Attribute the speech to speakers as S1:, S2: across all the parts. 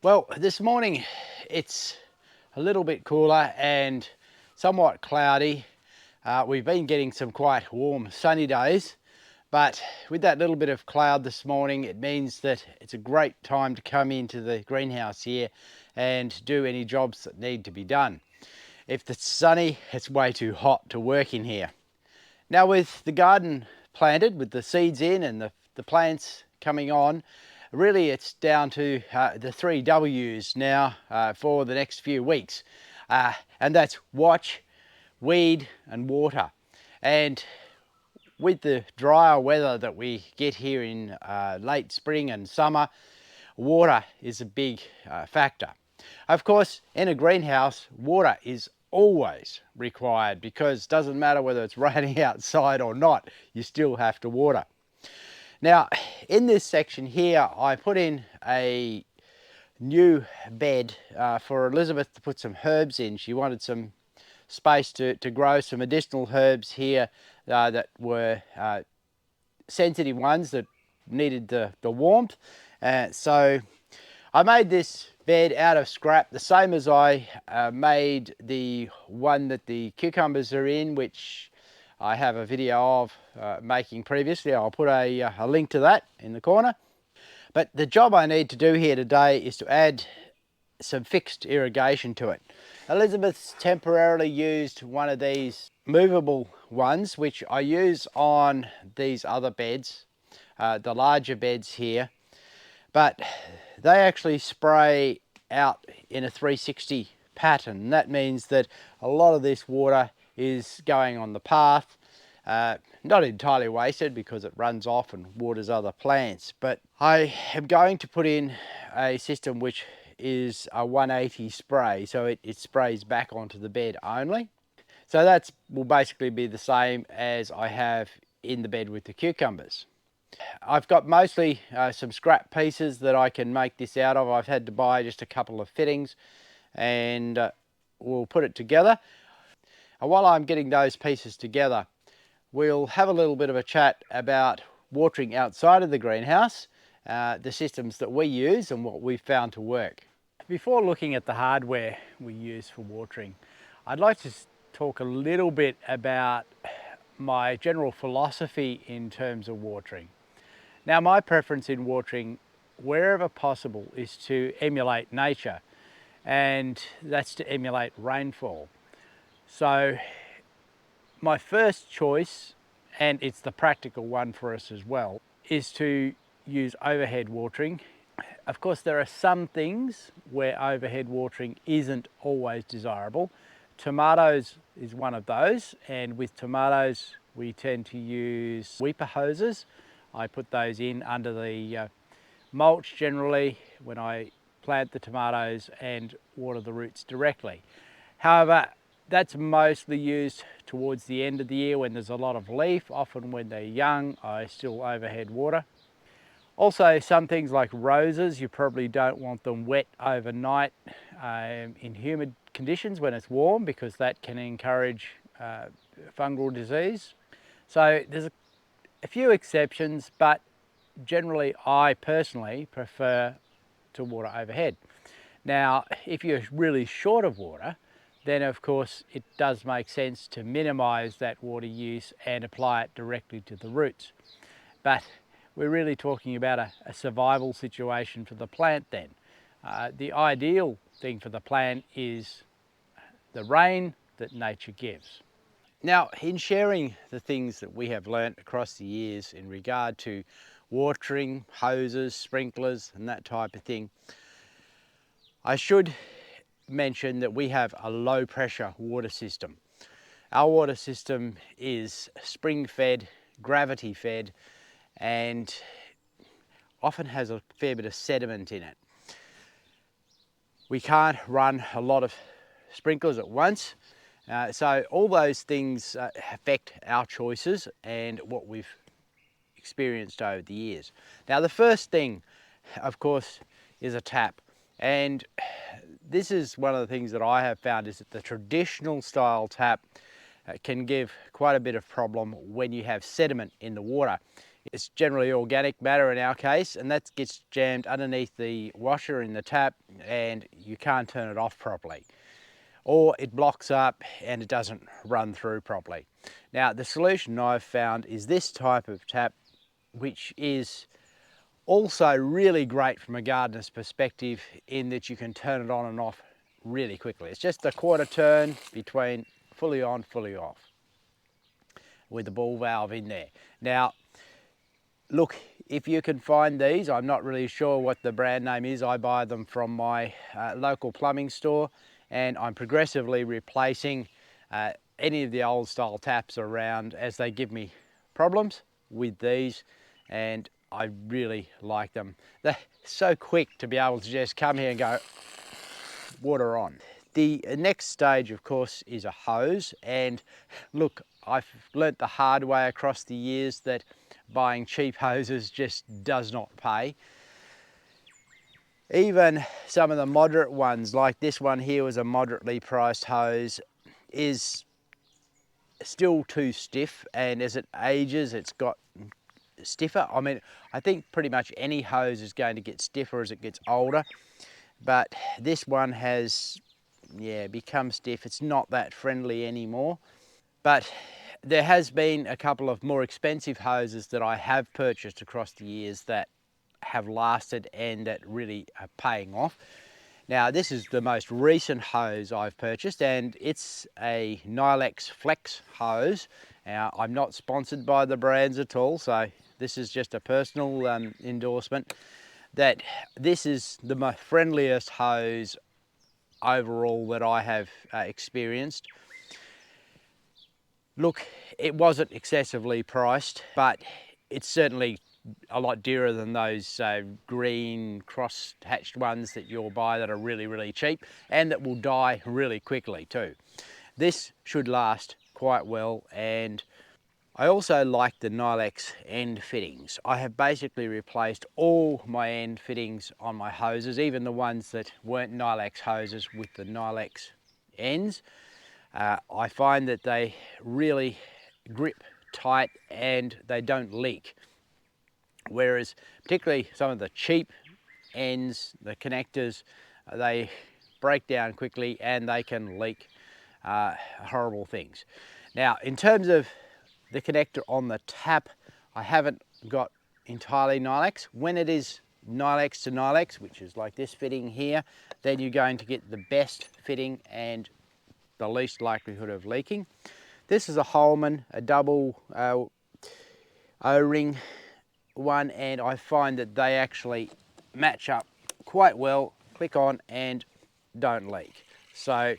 S1: Well, this morning it's a little bit cooler and somewhat cloudy. We've been getting some quite warm sunny days, but with that little bit of cloud this morning, it means that it's a great time to come into the greenhouse here and do any jobs that need to be done. If it's sunny, it's way too hot to work in here. Now, with the garden planted, with the seeds in and the plants coming on, really it's down to the 3 W's now for the next few weeks. And that's watch, weed and water. And with the drier weather that we get here in late spring and summer, water is a big factor. Of course, in a greenhouse, water is always required because it doesn't matter whether it's raining outside or not, you still have to water. Now, in this section here, I put in a new bed for Elizabeth to put some herbs in. She wanted some space to grow some additional herbs here that were sensitive ones that needed the warmth. So I made this bed out of scrap, the same as I made the one that the cucumbers are in, which I have a video of making previously. I'll put a link to that in the corner. But the job I need to do here today is to add some fixed irrigation to it. Elizabeth's temporarily used one of these movable ones, which I use on these other beds, the larger beds here, but they actually spray out in a 360 pattern. That means that a lot of this water is going on the path, not entirely wasted because it runs off and waters other plants, but I am going to put in a system which is a 180 spray, so it sprays back onto the bed only. So that will basically be the same as I have in the bed with the cucumbers. I've got mostly some scrap pieces that I can make this out of. I've had to buy just a couple of fittings and we'll put it together. And while I'm getting those pieces together, we'll have a little bit of a chat about watering outside of the greenhouse, the systems that we use and what we've found to work. Before looking at the hardware we use for watering, I'd like to talk a little bit about my general philosophy in terms of watering. Now, my preference in watering, wherever possible, is to emulate nature, and that's to emulate rainfall. So my first choice, and it's the practical one for us as well, is to use overhead watering. Of course, there are some things where overhead watering isn't always desirable. Tomatoes is one of those, and with tomatoes we tend to use weeper hoses. I put those in under the mulch generally when I plant the tomatoes and water the roots directly. However, that's mostly used towards the end of the year when there's a lot of leaf. Often when they're young, I still overhead water. Also, some things like roses, you probably don't want them wet overnight in humid conditions when it's warm, because that can encourage fungal disease. So there's a few exceptions, but generally I personally prefer to water overhead. Now, if you're really short of water, then of course it does make sense to minimize that water use and apply it directly to the roots. But we're really talking about a survival situation for the plant then. The ideal thing for the plant is the rain that nature gives. Now, in sharing the things that we have learnt across the years in regard to watering, hoses, sprinklers and that type of thing, I should mention that we have a low pressure water system. Our water system is spring fed, gravity fed, and often has a fair bit of sediment in it. We can't run a lot of sprinklers at once, so all those things affect our choices and what we've experienced over the years. Now, the first thing, of course, is a tap, and this is one of the things that I have found, is that the traditional style tap can give quite a bit of problem when you have sediment in the water. It's generally organic matter in our case, and that gets jammed underneath the washer in the tap and you can't turn it off properly. Or it blocks up and it doesn't run through properly. Now, the solution I've found is this type of tap, which is also really great from a gardener's perspective in that you can turn it on and off really quickly. It's just a quarter turn between fully on, fully off with the ball valve in there. Now, look, if you can find these, I'm not really sure what the brand name is. I buy them from my local plumbing store, and I'm progressively replacing any of the old style taps around as they give me problems with these, and I really like them. They're so quick to be able to just come here and go, water on. The next stage, of course, is a hose, and look, I've learnt the hard way across the years that buying cheap hoses just does not pay. Even some of the moderate ones, like this one here was a moderately priced hose, is still too stiff, and as it ages it's got stiffer. I mean, I think pretty much any hose is going to get stiffer as it gets older, but this one has become stiff. It's not that friendly anymore. But there has been a couple of more expensive hoses that I have purchased across the years that have lasted and that really are paying off. Now, this is the most recent hose I've purchased, and it's a Nylex Flex hose. Now, I'm not sponsored by the brands at all, so this is just a personal endorsement, that this is the most friendliest hose overall that I have experienced. Look, it wasn't excessively priced, but it's certainly a lot dearer than those green cross-hatched ones that you'll buy that are really, really cheap and that will die really quickly too. This should last quite well, and I also like the Nylex end fittings. I have basically replaced all my end fittings on my hoses, even the ones that weren't Nylex hoses, with the Nylex ends. I find that they really grip tight and they don't leak. Whereas particularly some of the cheap ends, the connectors, they break down quickly and they can leak horrible things. Now, in terms of the connector on the tap, I haven't got entirely Nylex. When it is Nylex to Nylex, which is like this fitting here, then you're going to get the best fitting and the least likelihood of leaking. This is a Holman, a double O-ring one, and I find that they actually match up quite well, click on and don't leak. So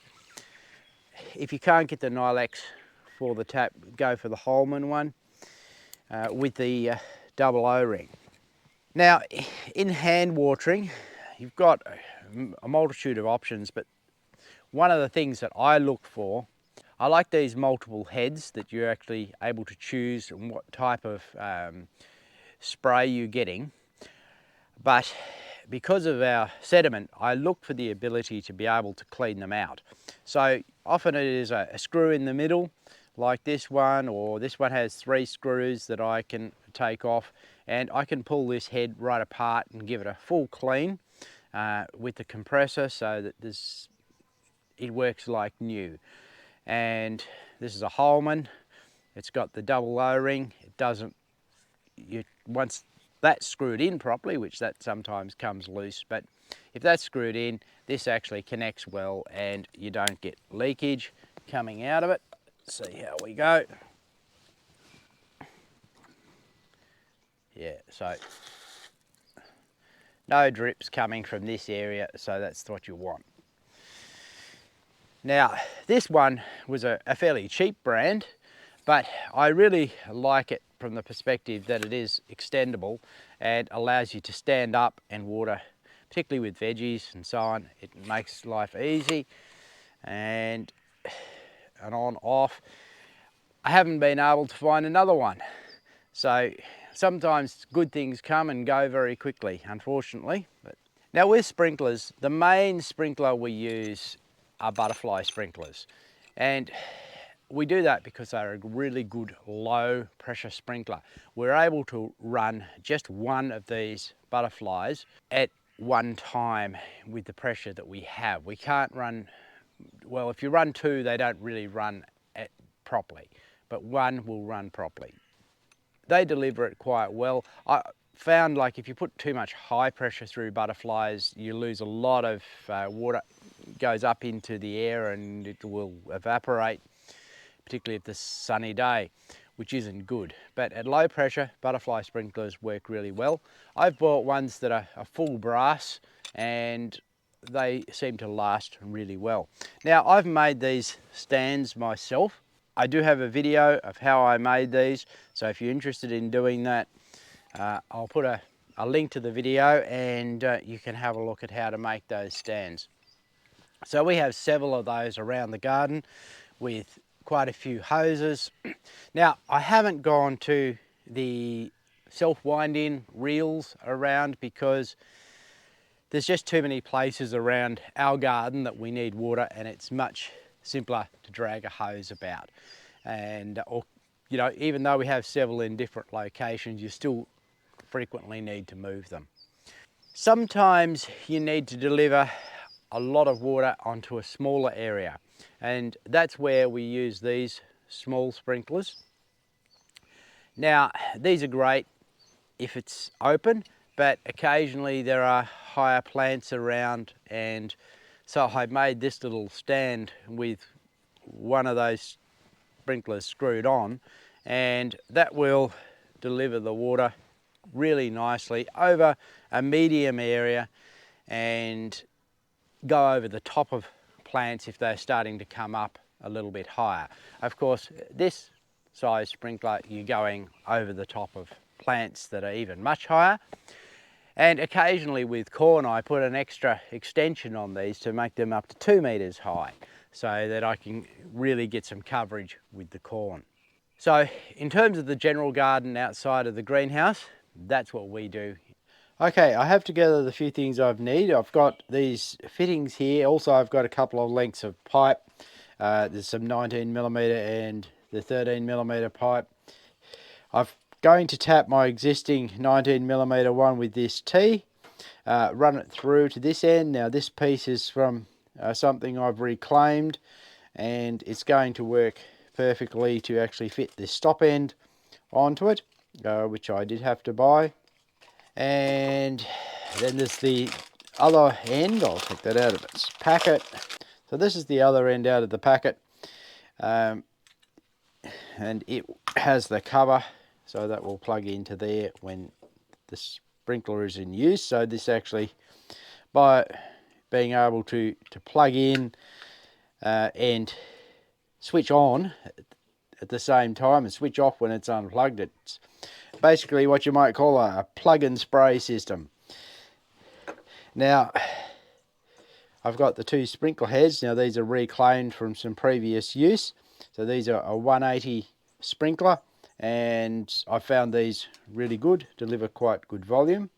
S1: if you can't get the Nylex for the tap, go for the Holman one with the double O-ring. Now, in hand watering, you've got a multitude of options, but one of the things that I look for, I like these multiple heads that you're actually able to choose and what type of spray you're getting. But because of our sediment, I look for the ability to be able to clean them out. So often it is a screw in the middle, like this one, or this one has 3 screws that I can take off, and I can pull this head right apart and give it a full clean with the compressor so that it works like new. And this is a Holman. It's got the double O-ring. It doesn't, once that's screwed in properly, which that sometimes comes loose, but if that's screwed in, this actually connects well and you don't get leakage coming out of it. See how we go. Yeah, so no drips coming from this area, so that's what you want. Now, this one was a fairly cheap brand, but I really like it from the perspective that it is extendable and allows you to stand up and water, particularly with veggies and so on. It makes life easy, and on, off. I haven't been able to find another one. So sometimes good things come and go very quickly, unfortunately. But now with sprinklers, the main sprinkler we use are butterfly sprinklers. And we do that because they're a really good low pressure sprinkler. We're able to run just one of these butterflies at one time with the pressure that we have. We can't run, well, if you run two, they don't really run properly, but one will run properly. They deliver it quite well. I found like if you put too much high pressure through butterflies, you lose a lot of water, goes up into the air and it will evaporate, particularly if it's a sunny day, which isn't good. But at low pressure, butterfly sprinklers work really well. I've bought ones that are full brass and they seem to last really well. Now, I've made these stands myself. I do have a video of how I made these, so if you're interested in doing that, I'll put a link to the video and you can have a look at how to make those stands. So we have several of those around the garden with quite a few hoses. Now, I haven't gone to the self-wind-in reels around because there's just too many places around our garden that we need water, and it's much simpler to drag a hose about. And, or, you know, even though we have several in different locations, you still frequently need to move them. Sometimes you need to deliver a lot of water onto a smaller area, and that's where we use these small sprinklers. Now, these are great if it's open, but occasionally there are higher plants around, and so I made this little stand with one of those sprinklers screwed on, and that will deliver the water really nicely over a medium area and go over the top of plants if they're starting to come up a little bit higher. Of course, this size sprinkler, you're going over the top of plants that are even much higher. And occasionally with corn, I put an extra extension on these to make them up to 2 meters high, so that I can really get some coverage with the corn. So in terms of the general garden outside of the greenhouse, that's what we do. Okay, I have together the few things I've need. I've got these fittings here. Also, I've got a couple of lengths of pipe. There's some 19mm and the 13mm pipe. I'm going to tap my existing 19mm one with this T, run it through to this end. Now this piece is from something I've reclaimed, and it's going to work perfectly to actually fit this stop end onto it, which I did have to buy. And then there's the other end. I'll take that out of its packet. So this is the other end out of the packet, and it has the cover, so that will plug into there when the sprinkler is in use. So this actually, by being able to plug in and switch on at the same time and switch off when it's unplugged, it's basically what you might call a plug and spray system. Now, I've got the two sprinkler heads. Now these are reclaimed from some previous use. So these are a 180 sprinkler, and I found these really good, deliver quite good volume.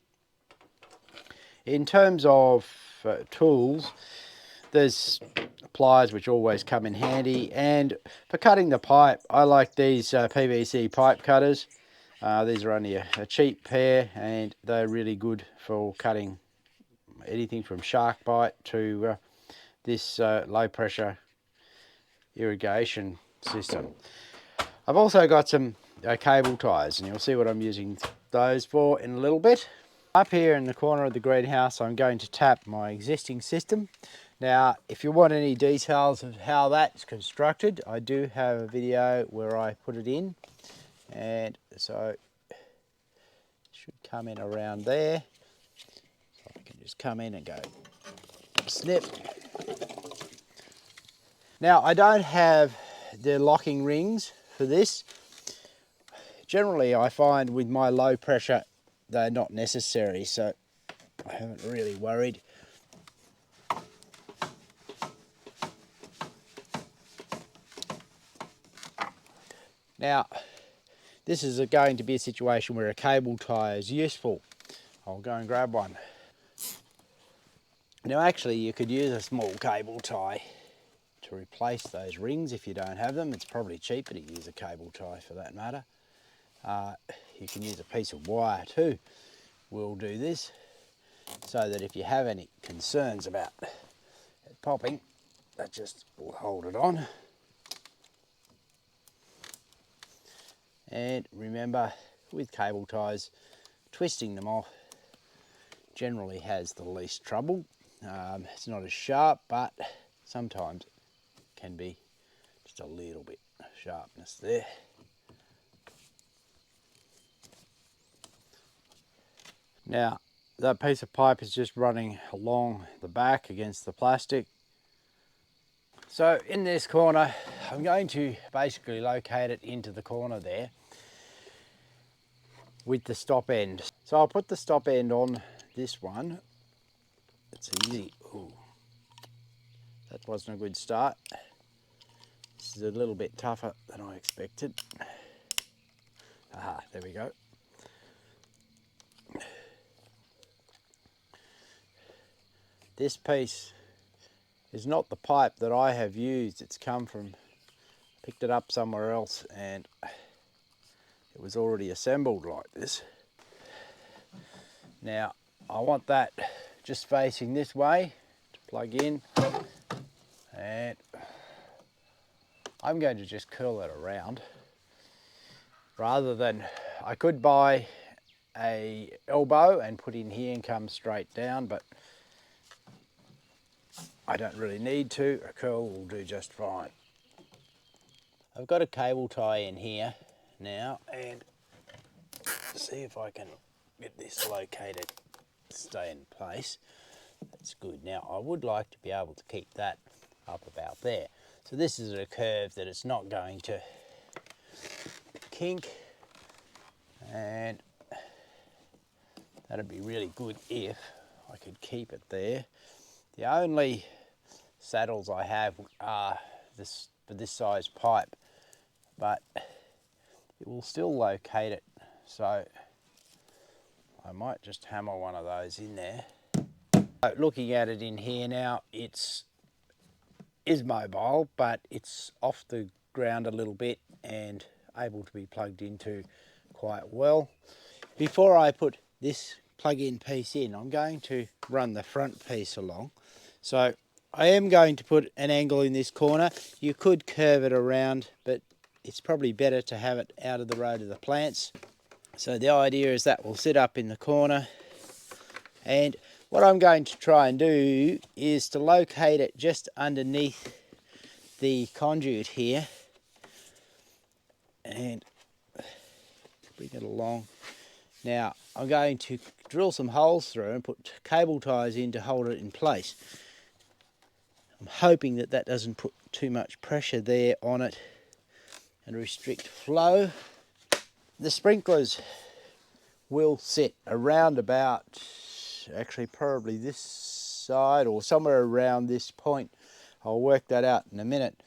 S1: In terms of tools, there's pliers which always come in handy, and for cutting the pipe, I like these PVC pipe cutters. These are only a cheap pair, and they're really good for cutting anything from shark bite to this low pressure irrigation system. I've also got some cable ties, and you'll see what I'm using those for in a little bit. Up here in the corner of the greenhouse, I'm going to tap my existing system. Now, if you want any details of how that's constructed, I do have a video where I put it in, and so it should come in around there. So I can just come in and go snip. Now, I don't have the locking rings for this. Generally, I find with my low pressure, they're not necessary, so I haven't really worried. Now, this is going to be a situation where a cable tie is useful. I'll go and grab one. Now actually, you could use a small cable tie to to replace those rings if you don't have them. It's probably cheaper to use a cable tie for that matter. You can use a piece of wire too. We'll do this so that if you have any concerns about it popping, that just will hold it on. And remember, with cable ties, twisting them off generally has the least trouble. It's not as sharp, but sometimes it can be just a little bit of sharpness there. Now, that piece of pipe is just running along the back against the plastic. So in this corner, I'm going to basically locate it into the corner there with the stop end. So I'll put the stop end on this one. It's easy. Ooh, that wasn't a good start. This is a little bit tougher than I expected. Aha, there we go. This piece is not the pipe that I have used. It's come from, picked it up somewhere else, and it was already assembled like this. Now, I want that just facing this way to plug in, and I'm going to just curl it around. Rather than, I could buy a elbow and put in here and come straight down, but I don't really need to. A curl will do just fine. I've got a cable tie in here now, and see if I can get this located to stay in place. That's good. Now I would like to be able to keep that up about there. So this is a curve that it's not going to kink, and that'd be really good if I could keep it there. The only saddles I have are for this size pipe, but it will still locate it, so I might just hammer one of those in there. Looking at it in here now, it is mobile, but it's off the ground a little bit and able to be plugged into quite well. Before I put this plug-in piece in, I'm going to run the front piece along. So I am going to put an angle in this corner. You could curve it around, but it's probably better to have it out of the road of the plants. So the idea is that will sit up in the corner, and what I'm going to try and do is to locate it just underneath the conduit here and bring it along. Now I'm going to drill some holes through and put cable ties in to hold it in place. I'm hoping that that doesn't put too much pressure there on it and restrict flow. The sprinklers will sit around about, actually probably this side or somewhere around this point. I'll work that out in a minute.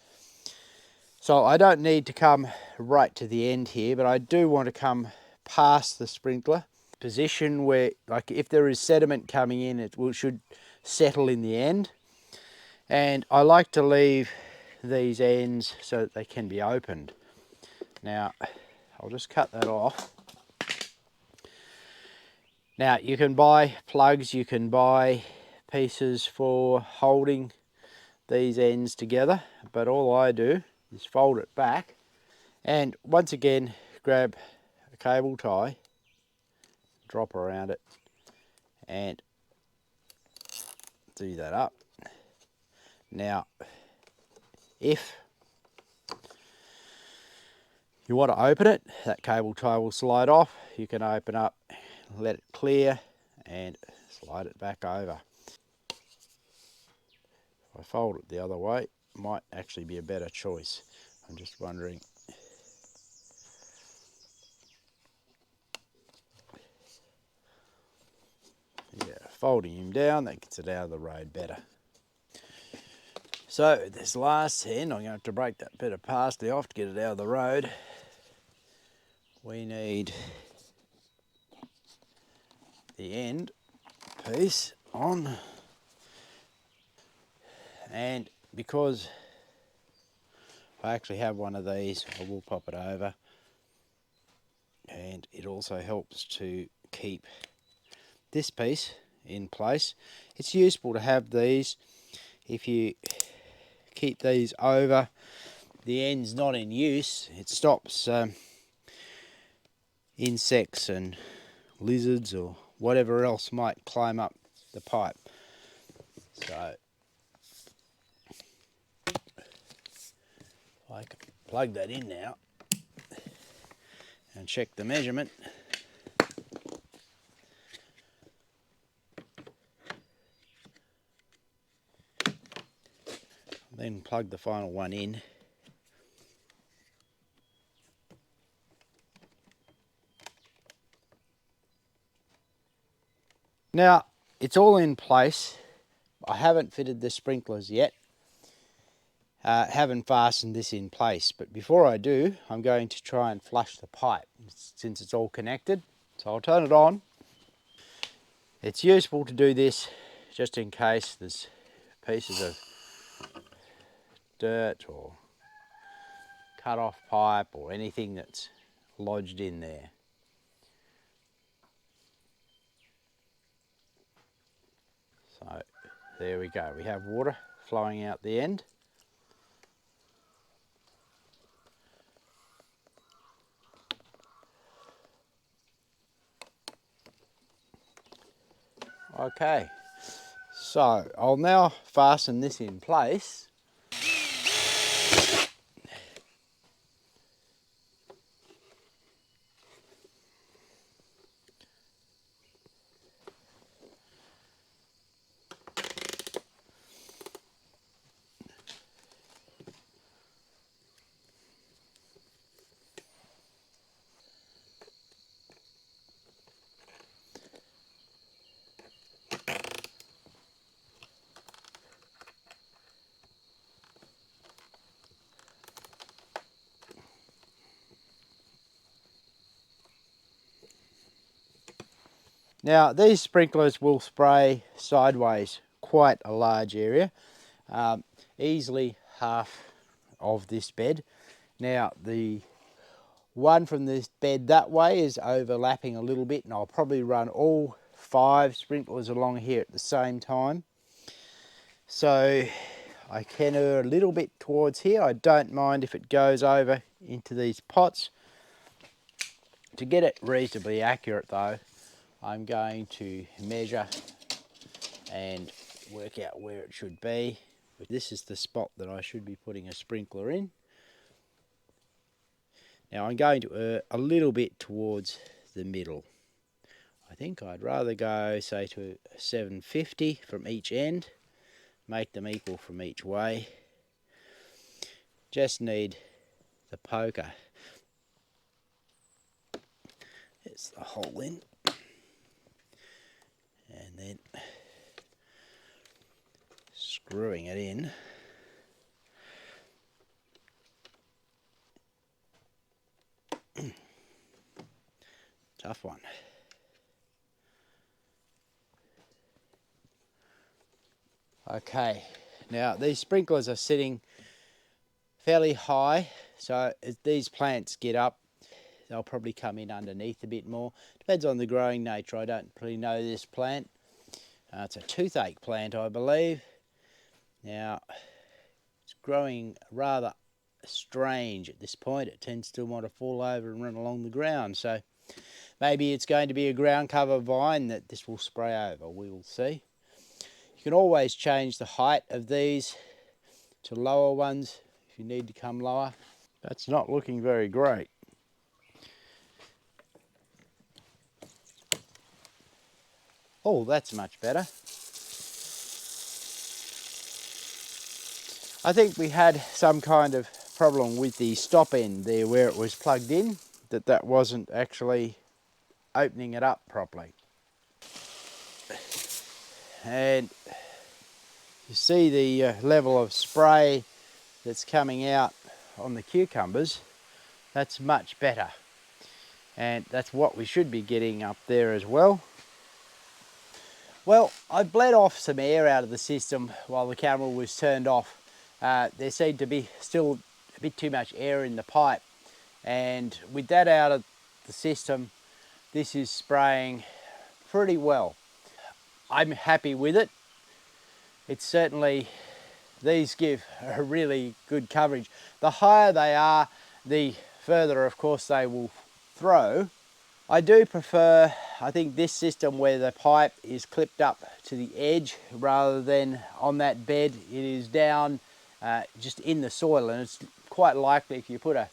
S1: So I don't need to come right to the end here, but I do want to come past the sprinkler position where, like, if there is sediment coming in, it should settle in the end. And I like to leave these ends so that they can be opened. Now I'll just cut that off. Now you can buy plugs, you can buy pieces for holding these ends together, but all I do is fold it back and once again grab a cable tie, drop around it and do that up. Now if you want to open it, that cable tie will slide off. You can open up, let it clear and slide it back over. If I fold it the other way, it might actually be a better choice. I'm just wondering. Yeah, folding him down, that gets it out of the road better. So this last end, I'm going to have to break that bit of parsley off to get it out of the road. We need the end piece on, and because I actually have one of these, I will pop it over. And it also helps to keep this piece in place. It's useful to have these. If you keep these over, the end's not in use, it stops insects and lizards or whatever else might climb up the pipe. So I can plug that in now and check the measurement. Then plug the final one in. Now it's all in place. I haven't fitted the sprinklers yet. Haven't fastened this in place, but before I do, I'm going to try and flush the pipe since it's all connected. So I'll turn it on. It's useful to do this just in case there's pieces of dirt or cut off pipe or anything that's lodged in there. So there we go, we have water flowing out the end. Okay, so I'll now fasten this in place. Now these sprinklers will spray sideways quite a large area, easily half of this bed. Now the one from this bed that way is overlapping a little bit, and I'll probably run all 5 sprinklers along here at the same time. So I can err a little bit towards here. I don't mind if it goes over into these pots. To get it reasonably accurate though, I'm going to measure and work out where it should be. This is the spot that I should be putting a sprinkler in. Now I'm going to err a little bit towards the middle. I think I'd rather go, say, to 750 from each end, make them equal from each way. Just need the poker. There's the hole in. And then screwing it in. Tough one. Okay, now these sprinklers are sitting fairly high, so as these plants get up, they'll probably come in underneath a bit more. Depends on the growing nature. I don't really know this plant. It's a toothache plant, I believe. Now, it's growing rather strange at this point. It tends to want to fall over and run along the ground. So maybe it's going to be a ground cover vine that this will spray over. We will see. You can always change the height of these to lower ones if you need to come lower. That's not looking very great. Oh, that's much better. I think we had some kind of problem with the stop end there where it was plugged in, that wasn't actually opening it up properly. And you see the level of spray that's coming out on the cucumbers. That's much better. And that's what we should be getting up there as well. Well, I bled off some air out of the system while the camera was turned off. There seemed to be still bit too much air in the pipe. And with that out of the system, this is spraying pretty well. I'm happy with it. It's certainly, these give a really good coverage. The higher they are, the further of course they will throw. I do prefer, I think, this system where the pipe is clipped up to the edge rather than on that bed. It is down just in the soil, and it's quite likely if you put a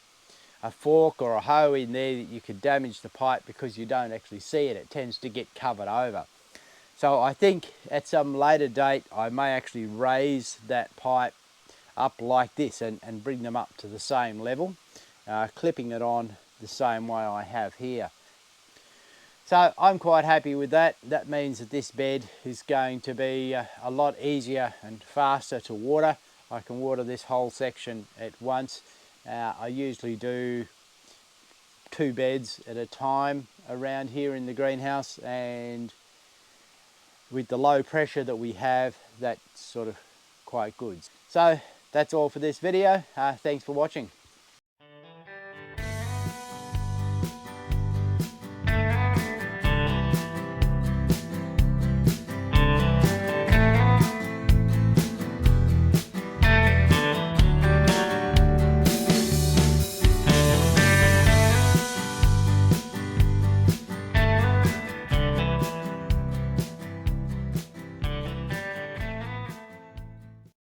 S1: fork or a hoe in there that you could damage the pipe because you don't actually see it. It tends to get covered over. So I think at some later date I may actually raise that pipe up like this and bring them up to the same level, clipping it on the same way I have here. So I'm quite happy with that. That means that this bed is going to be a lot easier and faster to water. I can water this whole section at once. I usually do 2 beds at a time around here in the greenhouse, and with the low pressure that we have, that's sort of quite good. So that's all for this video. Thanks for watching.